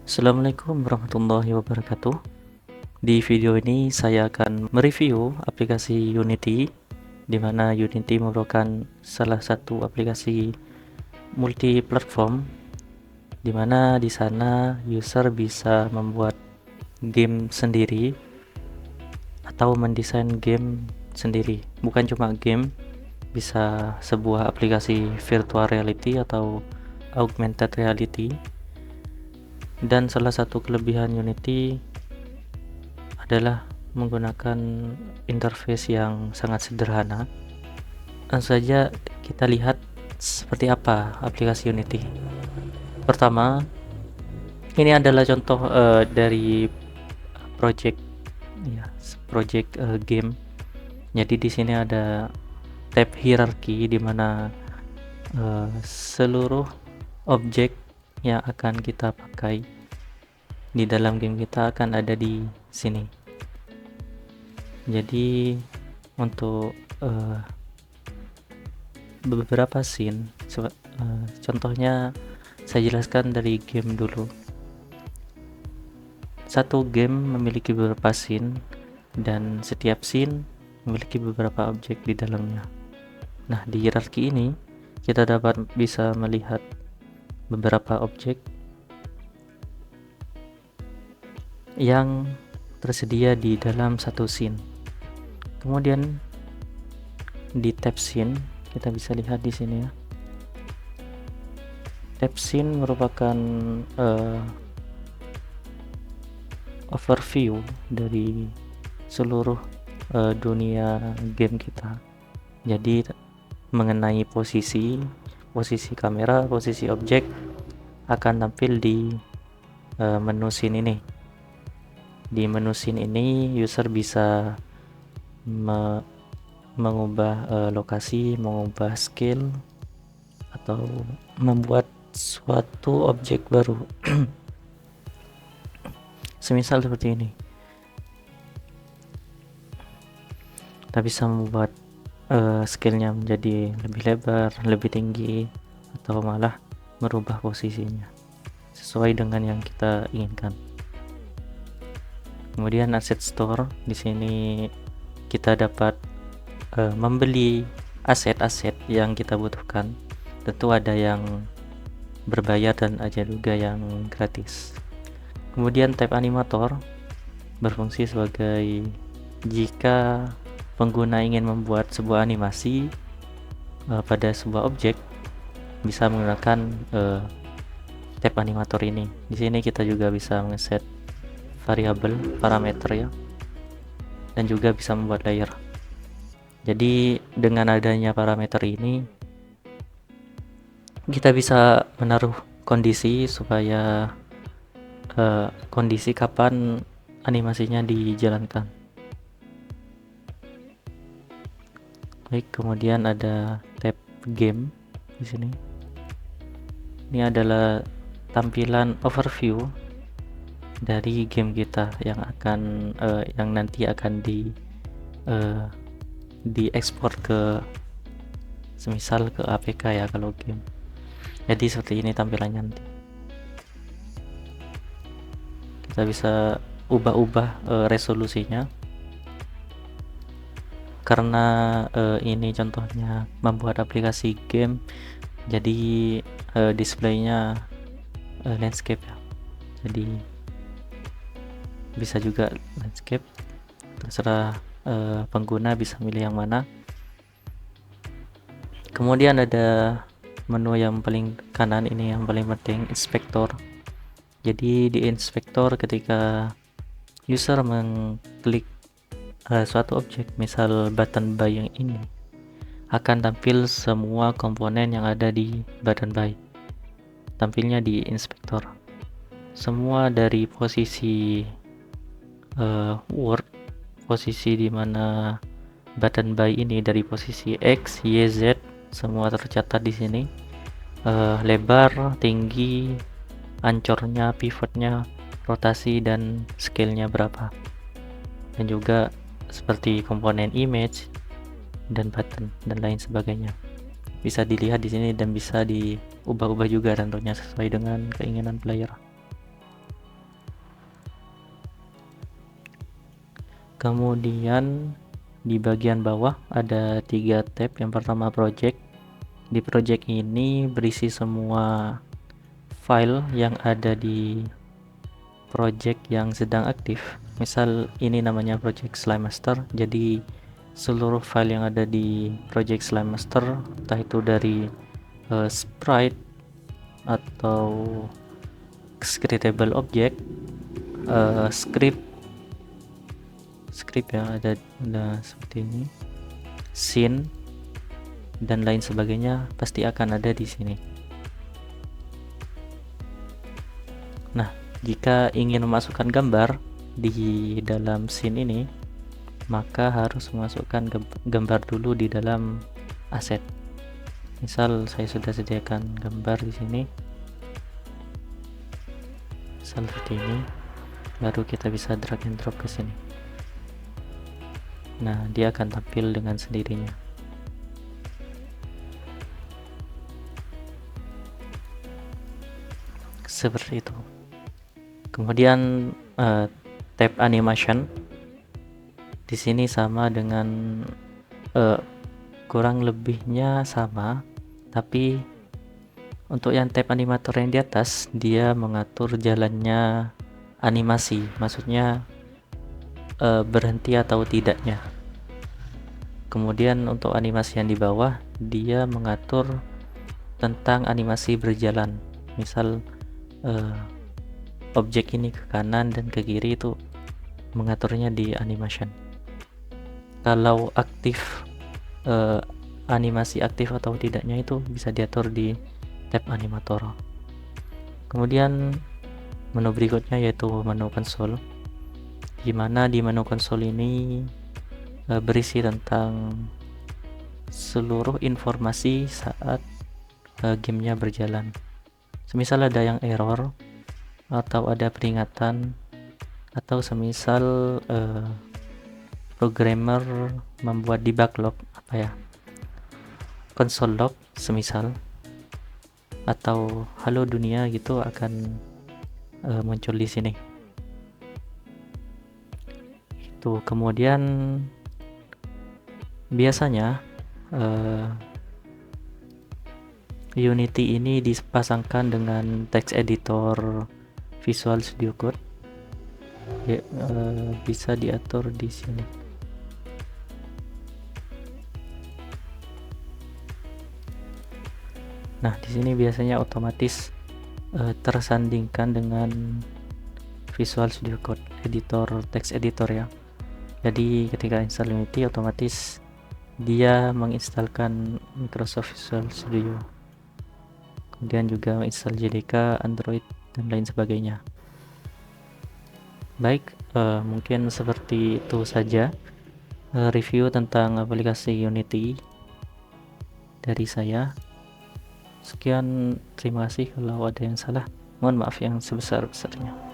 Assalamualaikum warahmatullahi wabarakatuh. Di video ini saya akan mereview aplikasi Unity, di mana Unity merupakan salah satu aplikasi multi platform, di mana di sana user bisa membuat game sendiri atau mendesain game sendiri. Bukan cuma game, bisa sebuah aplikasi virtual reality atau augmented reality. Dan salah satu kelebihan Unity adalah menggunakan interface yang sangat sederhana. Langsung saja kita lihat seperti apa aplikasi Unity. Pertama, ini adalah contoh dari project game. Jadi di sini ada tab hierarki di mana seluruh objek yang akan kita pakai di dalam game kita akan ada di sini. Jadi untuk beberapa scene, contohnya saya jelaskan dari game dulu. Satu game memiliki beberapa scene dan setiap scene memiliki beberapa objek di dalamnya. Nah, di hierarki ini kita bisa melihat beberapa objek yang tersedia di dalam satu scene. Kemudian di tab scene kita bisa lihat di sini ya. Tab scene merupakan overview dari seluruh dunia game kita. Jadi mengenai posisi kamera, posisi objek akan tampil di menu scene ini. Di menu scene ini user bisa mengubah lokasi, mengubah scale, atau membuat suatu objek baru. Semisal seperti ini, kita bisa membuat scale-nya menjadi lebih lebar, lebih tinggi, atau malah merubah posisinya sesuai dengan yang kita inginkan. Kemudian asset store, di sini kita dapat membeli aset-aset yang kita butuhkan. Tentu ada yang berbayar dan ada juga yang gratis. Kemudian tab animator berfungsi sebagai jika pengguna ingin membuat sebuah animasi pada sebuah objek, bisa menggunakan tab animator ini. Di sini kita juga bisa ngeset variabel parameter ya, dan juga bisa membuat layer. Jadi dengan adanya parameter ini kita bisa menaruh kondisi supaya kondisi kapan animasinya dijalankan. Baik, kemudian ada tab game di sini. Ini adalah tampilan overview dari game kita yang nanti akan diekspor ke semisal ke APK ya kalau game. Jadi seperti ini tampilannya nanti. Kita bisa ubah-ubah resolusinya karena ini contohnya membuat aplikasi game, jadi displaynya landscape ya. Jadi bisa juga landscape, terserah pengguna bisa milih yang mana. Kemudian ada menu yang paling kanan ini yang paling penting, inspektor. Jadi di inspektor ketika user mengklik suatu objek, misal button buy yang ini, akan tampil semua komponen yang ada di button buy, tampilnya di inspektor. Semua dari posisi word, posisi di mana button buy ini dari posisi X, Y, Z semua tercatat di sini. Lebar, tinggi, ancornya, pivotnya, rotasi dan scale-nya berapa. Dan juga seperti komponen image dan button dan lain sebagainya. Bisa dilihat di sini dan bisa diubah-ubah juga tentunya sesuai dengan keinginan player. Kemudian di bagian bawah ada 3 tab. Yang pertama project. Di project ini berisi semua file yang ada di project yang sedang aktif. Misal ini namanya project Slime Master, jadi seluruh file yang ada di project Slime Master, entah itu dari sprite atau scriptable object, script ya, ada seperti ini, scene dan lain sebagainya, pasti akan ada di sini. Nah, jika ingin memasukkan gambar di dalam scene ini, maka harus memasukkan gambar dulu di dalam aset. Misal saya sudah sediakan gambar di sini, misal seperti ini, baru kita bisa drag and drop ke sini. Nah, dia akan tampil dengan sendirinya. Seperti itu. Kemudian tab animation di sini sama dengan kurang lebihnya sama, tapi untuk yang tab animator yang di atas, dia mengatur jalannya animasi, maksudnya berhenti atau tidaknya. Kemudian untuk animasi yang di bawah, dia mengatur tentang animasi berjalan. Misal objek ini ke kanan dan ke kiri, itu mengaturnya di animation. Kalau aktif animasi aktif atau tidaknya itu bisa diatur di tab animator. Kemudian menu berikutnya yaitu menu konsol, di mana di menu konsol ini berisi tentang seluruh informasi saat gamenya berjalan. Semisal ada yang error atau ada peringatan, atau semisal programmer membuat debug log, console log semisal, atau halo dunia gitu, akan muncul di sini. Itu kemudian biasanya Unity ini dipasangkan dengan text editor Visual Studio Code, ya, bisa diatur di sini. Nah, di sini biasanya otomatis tersandingkan dengan Visual Studio Code, editor text editor ya. Jadi ketika install Unity, otomatis dia menginstalkan Microsoft Visual Studio, kemudian juga menginstal JDK, Android dan lain sebagainya. Baik, mungkin seperti itu saja review tentang aplikasi Unity dari saya. Sekian, terima kasih. Kalau ada yang salah, mohon maaf yang sebesar-besarnya.